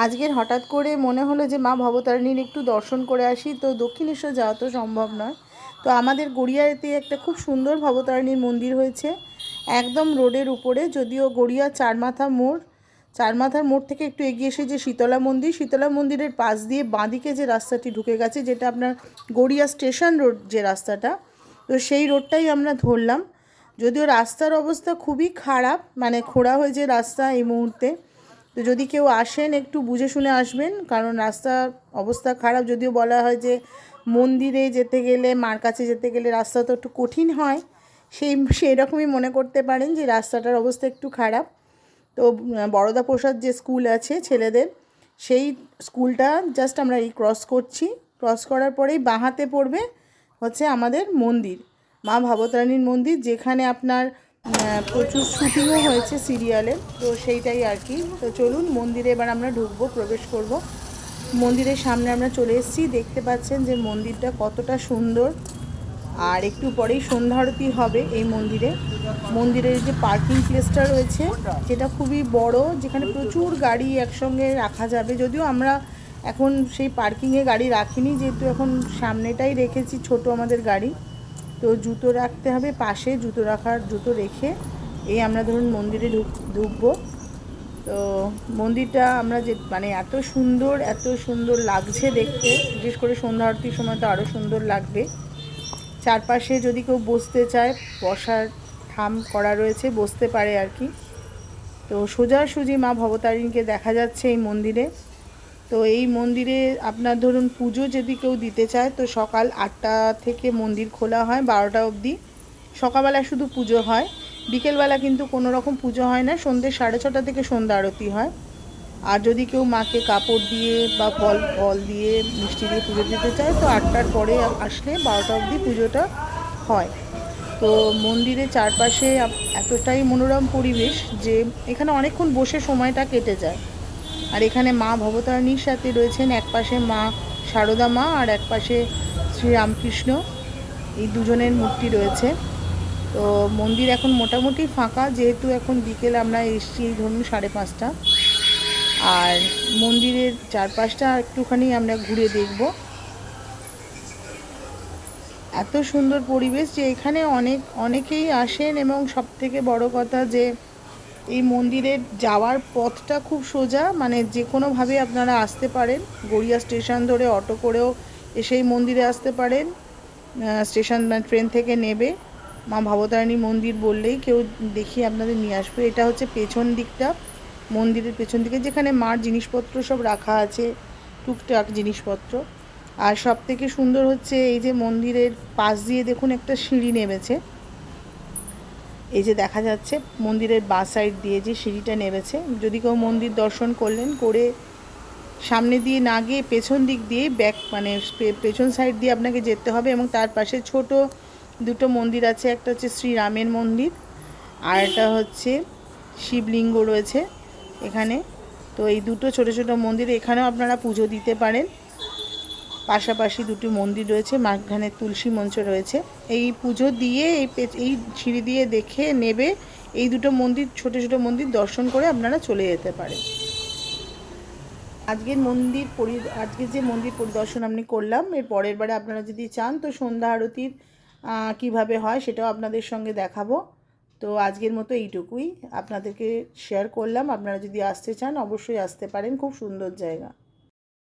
আজকের হঠাৎ করে মনে হলো যে মা ভবতারিণীর একটু দর্শন করে আসি। তো দক্ষিণেশ্বর যাওয়া তো সম্ভব নয়। তো আমাদের গড়িয়াতে একটা খুব সুন্দর ভবতারিণীর মন্দির হয়েছে একদম রোডের উপরে। যদিও গড়িয়া চারমাথার মোড় থেকে একটু এগিয়ে এসে যে শীতলা মন্দিরের পাশ দিয়ে বাঁদিকে যে রাস্তাটি ঢুকে গেছে, যেটা আপনার গড়িয়া স্টেশন রোড যে রাস্তাটা, তো সেই রোডটাই আমরা ধরলাম। যদিও রাস্তার অবস্থা খুবই খারাপ, মানে খোঁড়া হয়েছে রাস্তা এই মুহূর্তে। তো যদি কেউ আসেন একটু বুঝে শুনে আসবেন, কারণ রাস্তার অবস্থা খারাপ। যদিও বলা হয় যে মন্দিরে যেতে গেলে, মার কাছে যেতে গেলে রাস্তা তো একটু কঠিন হয়, সেই রকমই মনে করতে পারেন যে রাস্তাটার অবস্থা একটু খারাপ। তো বরদা প্রসাদ যে স্কুল আছে ছেলেদের, সেই স্কুলটা জাস্ট আমরা এই ক্রস করার পরেই বাঁ হাতে পড়বে হচ্ছে আমাদের মন্দির, মা ভবতারিণীর মন্দির, যেখানে আপনার প্রচুর শুটিংও হয়েছে সিরিয়ালে। তো সেইটাই আর কি। তো চলুন মন্দিরে এবার আমরা ঢুকবো, প্রবেশ করব। মন্দিরের সামনে আমরা চলে এসেছি। দেখতে পাচ্ছেন যে মন্দিরটা কতটা সুন্দর। আর একটু পরেই সন্ধ্যা আরতি হবে এই মন্দিরে। মন্দিরের যে পার্কিং প্লেসটা রয়েছে, যেটা খুবই বড়, যেখানে প্রচুর গাড়ি একসঙ্গে রাখা যাবে। যদিও আমরা এখন সেই পার্কিংয়ে গাড়ি রাখিনি, যেহেতু এখন সামনেটাই রেখেছি ছোট আমাদের গাড়ি। তো জুতো রাখতে হবে পাশে, জুতো রেখে এই আমরা ধরুন মন্দিরে ঢুকবো। তো মন্দিরটা আমরা যে মানে এত সুন্দর লাগছে দেখতে, বিশেষ করে সন্ধ্যা আরতির সময় তো আরও সুন্দর লাগবে। চারপাশে যদি কেউ বসতে চায়, বসার থাম করা রয়েছে, বসতে পারে আর কি। তো সোজাসুজি মা ভবতারিণীকে দেখা যাচ্ছে এই মন্দিরে। তো এই মন্দিরে আপনার ধরুন পুজো যদি কেউ দিতে চায়, তো সকাল 8টা থেকে মন্দির খোলা হয় 12টা অবধি। সকালবেলা শুধু পুজো হয়, বিকেলবেলা কিন্তু কোনো রকম পুজো হয় না। সন্ধ্যে 6:30 থেকে সন্ধ্যা আরতি হয়। আর যদি কেউ মাকে কাপড় দিয়ে বা ফল দিয়ে মিষ্টি দিয়ে পুজো দিতে চায়, তো 8টার পরে আসলে 12টা অবধি পুজোটা হয়। তো মন্দিরের চারপাশে এতটাই মনোরম পরিবেশ যে এখানে অনেকক্ষণ বসে সময়টা কেটে যায়। আর এখানে মা ভবতারিণীর সাথে রয়েছেন এক পাশে মা সারদা মা, আর এক পাশে শ্রীরামকৃষ্ণ, এই দুজনের মূর্তি রয়েছে। তো মন্দির এখন মোটামুটি ফাঁকা, যেহেতু এখন বিকেল, আমরা এসেছি ধরুন 5:30। আর মন্দিরের চারপাশটা একটুখানি আমরা ঘুরে দেখব। এত সুন্দর পরিবেশ যে এখানে অনেকেই আসেন। এবং সবথেকে বড় কথা যে এই মন্দিরের যাওয়ার পথটা খুব সোজা, মানে যে কোনোভাবে আপনারা আসতে পারেন। গড়িয়া স্টেশন ধরে অটো করেও এসে এই মন্দিরে আসতে পারেন। স্টেশন ট্রেন থেকে নেবে, মা ভবতারিণী মন্দির বললেই কেউ দেখিয়ে আপনাদের নিয়ে আসবে। এটা হচ্ছে পেছন দিকটা, মন্দিরের পেছন দিকে, যেখানে মার জিনিসপত্র সব রাখা আছে, টুকটাক জিনিসপত্র। আর সব থেকে সুন্দর হচ্ছে এই যে মন্দিরের পাশ দিয়ে দেখুন একটা সিঁড়ি নেমেছে, এই যে দেখা যাচ্ছে মন্দিরের বাঁ সাইড দিয়ে যে সিঁড়িটা নেমেছে। যদি কেউ মন্দির দর্শন করলেন, করে সামনে দিয়ে না গিয়ে পেছন দিক দিয়ে মানে পেছন সাইড দিয়ে আপনাকে যেতে হবে। এবং তার পাশে ছোট দুটো মন্দির আছে, একটা হচ্ছে শ্রীরামের মন্দির, আর একটা হচ্ছে শিবলিঙ্গ রয়েছে এখানে। তো এই দুটো ছোট ছোট মন্দির, এখানেও আপনারা পুজো দিতে পারেন। পাশাপাশি দুটি মন্দির রয়েছে, মাঝখানে তুলসী মঞ্চ রয়েছে। এই পুজো দিয়ে এই সিঁড়ি দিয়ে দেখে নেবে এই দুটো মন্দির, ছোট ছোট মন্দির দর্শন করে আপনারা চলে যেতে পারেন। আজকের যে মন্দির পরিদর্শন আমি করলাম, এর পরের বারে আপনারা যদি চান তো সন্ধ্যা আরতির কীভাবে হয় সেটাও আপনাদের সঙ্গে দেখাবো। তো আজকের মতো এইটুকুই আপনাদেরকে শেয়ার করলাম। আপনারা যদি আসতে চান অবশ্যই আসতে পারেন, খুব সুন্দর জায়গা।